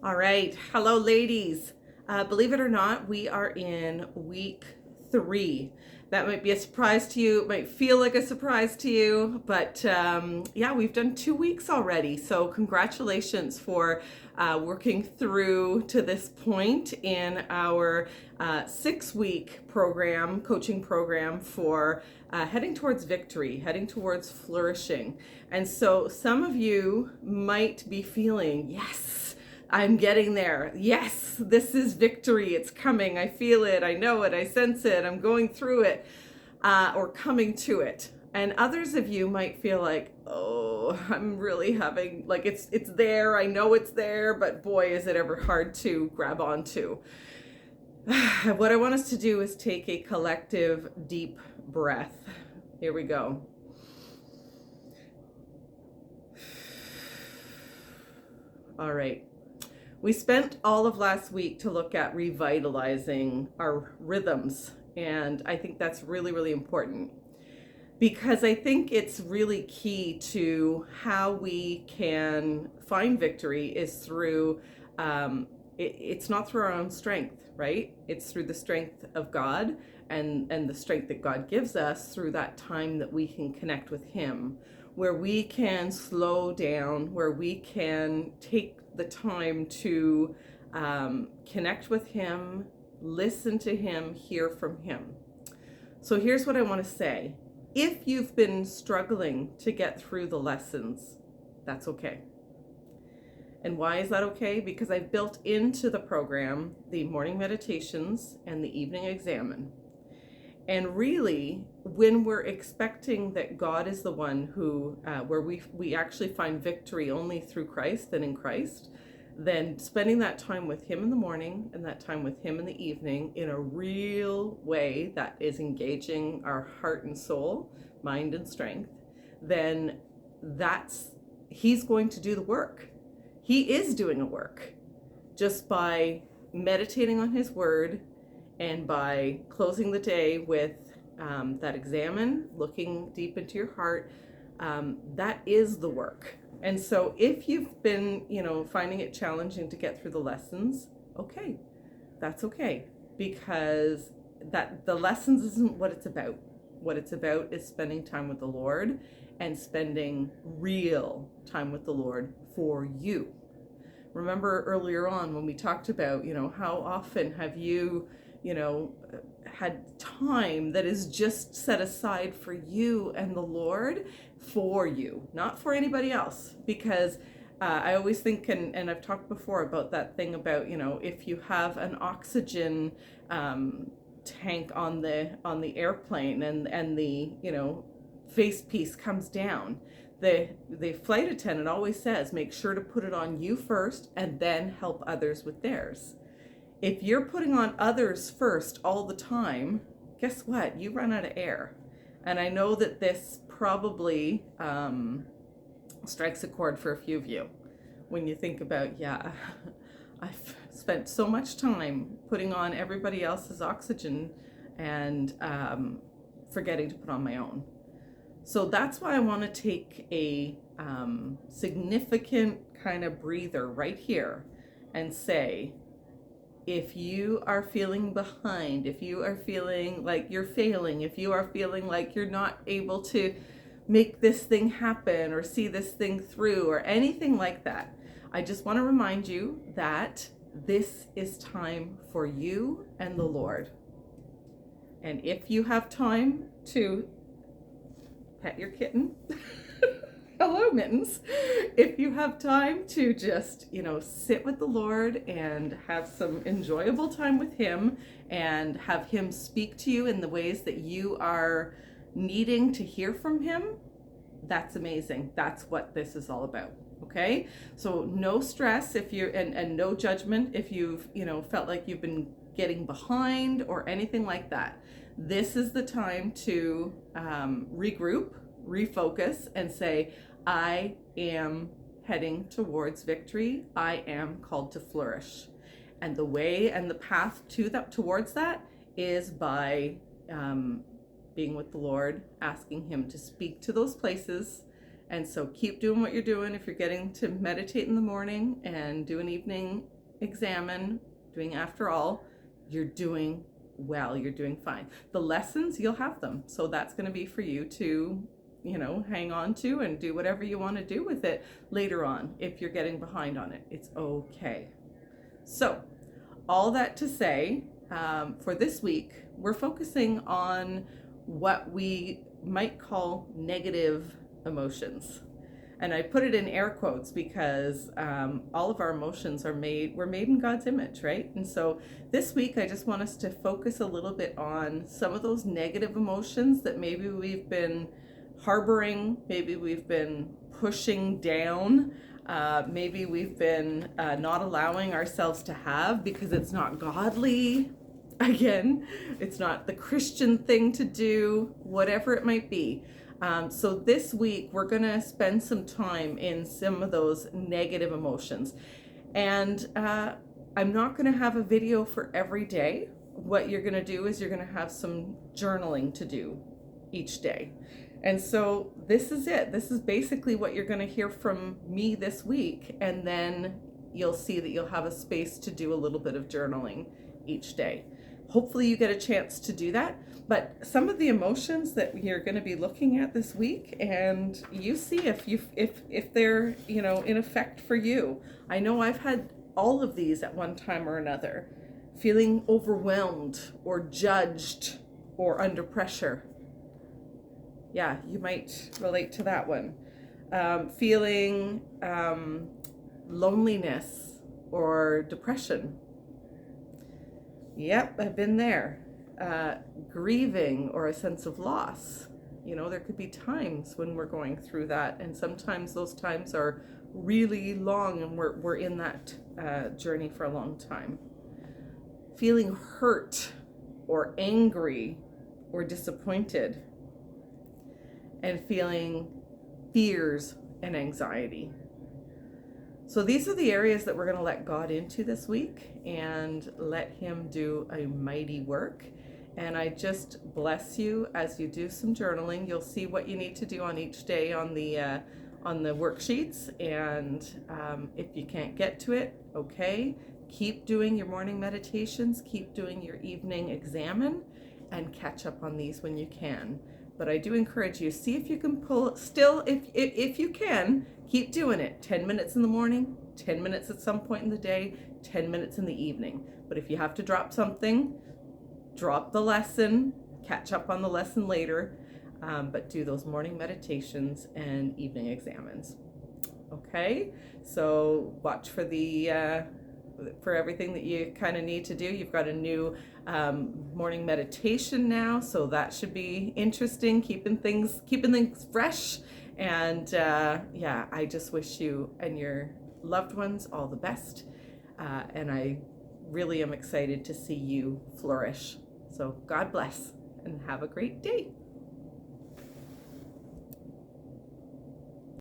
All right. Hello, ladies. Believe it or not, we are in week 3. That might be a surprise to you. It might feel like a surprise to you, but yeah, we've done 2 weeks already. So, congratulations for working through to this point in our 6-week program, coaching program for heading towards victory, heading towards flourishing. And so, some of you might be feeling, yes, I'm getting there. Yes, this is victory. It's coming. I feel it. I know it. I sense it. I'm going through it or coming to it. And others of you might feel like, oh, I'm really having, like it's there. I know it's there, but boy, is it ever hard to grab onto. What I want us to do is take a collective deep breath. Here we go. All right. We spent all of last week to look at revitalizing our rhythms, and I think that's really, really important because I think it's really key to how we can find victory is through, it's not through our own strength, right? It's through the strength of God and the strength that God gives us through that time that we can connect with Him, where we can slow down, where we can take the time to connect with Him, listen to Him, hear from Him. So here's what I want to say. If you've been struggling to get through the lessons, that's okay. And why is that okay? Because I've built into the program the morning meditations and the evening examen. And really, when we're expecting that God is the one who, where we actually find victory only through Christ and in Christ, then spending that time with Him in the morning and that time with Him in the evening in a real way that is engaging our heart and soul, mind and strength, then He's going to do the work. He is doing a work just by meditating on His Word and by closing the day with that examen, looking deep into your heart. That is the work. And so if you've been, finding it challenging to get through the lessons, okay, that's okay, because that the lessons isn't what it's about. What it's about is spending time with the Lord and spending real time with the Lord for you. Remember earlier on when we talked about, how often have you, had time that is just set aside for you and the Lord, for you, not for anybody else. Because I always think, and I've talked before about that thing about, if you have an oxygen tank on the airplane and the, face piece comes down, the flight attendant always says, make sure to put it on you first and then help others with theirs. If you're putting on others first all the time, guess what? You run out of air. And I know that this probably strikes a chord for a few of you when you think about, yeah, I've spent so much time putting on everybody else's oxygen and forgetting to put on my own. So that's why I want to take a significant kind of breather right here and say, if you are feeling behind, if you are feeling like you're failing, if you are feeling like you're not able to make this thing happen or see this thing through or anything like that, I just want to remind you that this is time for you and the Lord. And if you have time to pet your kitten, hello, Mittens. If you have time to just, sit with the Lord and have some enjoyable time with Him and have Him speak to you in the ways that you are needing to hear from Him, that's amazing. That's what this is all about. Okay? So no stress if you're, and no judgment if you've, felt like you've been getting behind or anything like that. This is the time to regroup, refocus, and say, I am heading towards victory. I am called to flourish. And the way and the path to that, towards that, is by being with the Lord, asking Him to speak to those places And so keep doing what you're doing. If you're getting to meditate in the morning and do an evening examine, doing after all, you're doing well, you're doing fine. The lessons, you'll have them. So that's going to be for you to, hang on to and do whatever you want to do with it later on. If you're getting behind on it, it's okay. So all that to say, for this week, we're focusing on what we might call negative emotions. And I put it in air quotes because all of our emotions we're made in God's image, right? And so this week, I just want us to focus a little bit on some of those negative emotions that maybe we've been harboring, maybe we've been pushing down, maybe we've been not allowing ourselves to have because it's not godly. Again, it's not the Christian thing to do, whatever it might be. So this week, we're going to spend some time in some of those negative emotions. And I'm not going to have a video for every day. What you're going to do is you're going to have some journaling to do each day. And so this is it. This is basically what you're going to hear from me this week. And then you'll see that you'll have a space to do a little bit of journaling each day. Hopefully you get a chance to do that. But some of the emotions that you're going to be looking at this week, and you see if they're, in effect for you. I know I've had all of these at one time or another. Feeling overwhelmed or judged or under pressure. Yeah, you might relate to that one. Feeling loneliness or depression. Yep, I've been there. Grieving or a sense of loss. There could be times when we're going through that, and sometimes those times are really long, and we're in that journey for a long time. Feeling hurt or angry or disappointed, and feeling fears and anxiety. So these are the areas that we're going to let God into this week and let him do a mighty work. And I just bless you as you do some journaling. You'll see what you need to do on each day on the worksheets. And if you can't get to it, okay, keep doing your morning meditations, keep doing your evening examine, and catch up on these when you can. But I do encourage you, see if you can pull, still, if you can, keep doing it. 10 minutes in the morning, 10 minutes at some point in the day, 10 minutes in the evening. But if you have to drop something, drop the lesson, catch up on the lesson later, but do those morning meditations and evening examines. Okay, so watch for for everything that you kind of need to do. You've got a new morning meditation now, so that should be interesting, keeping things fresh. And I just wish you and your loved ones all the best, and I really am excited to see you flourish. So God bless and have a great day.